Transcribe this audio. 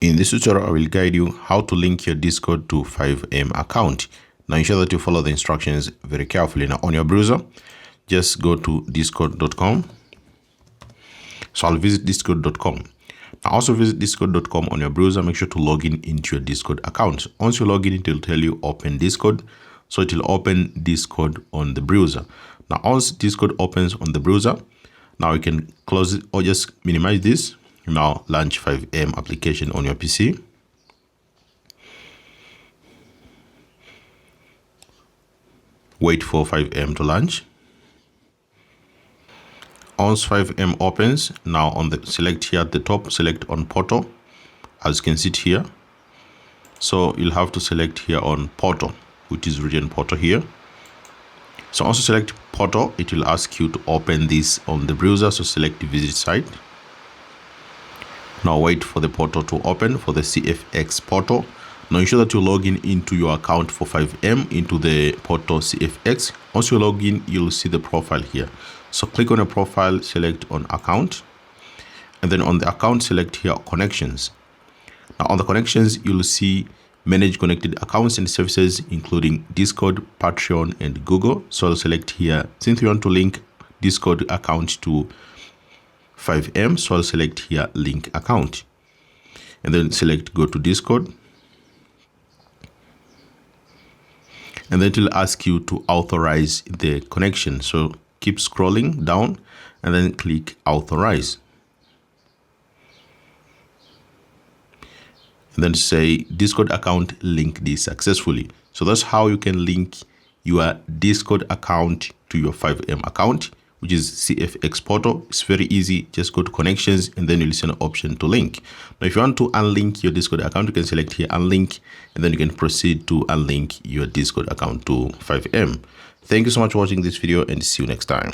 In this tutorial, I will guide you how to link your Discord to FiveM account. Now ensure that you follow the instructions very carefully. Now on your browser, just go to discord.com. So I'll visit discord.com. Now also visit discord.com on your browser. Make sure to log in into your Discord account. Once you log in, it will tell you open Discord. So it will open Discord on the browser. Now once Discord opens on the browser, now you can close it or just minimize this. Now launch FiveM application on your PC. Wait for FiveM to launch. Once FiveM opens, now on the select here at the top, select on portal, as you can see it here. So you'll have to select here on portal, which is region portal here. So also select portal, it will ask you to open this on the browser. So select visit site. Now wait for the portal to open for the CFX portal. Now ensure that you log in into your account for FiveM into the portal CFX. Once you log in, you'll see the profile here. So click on a profile, select on account, and then on the account, select here connections. Now on the connections, you'll see manage connected accounts and services, including Discord, Patreon, and Google. So I'll select here, since we want to link Discord account to FiveM, so I'll select here link account, and then select go to Discord, and then it will ask you to authorize the connection. So keep scrolling down and then click authorize, and then say Discord account linked successfully. So that's how you can link your Discord account to your FiveM account, which is CFX portal. It's very easy. Just go to connections and then you'll see an option to link. Now, if you want to unlink your Discord account, you can select here unlink, and then you can proceed to unlink your Discord account to FiveM. Thank you so much for watching this video, and see you next time.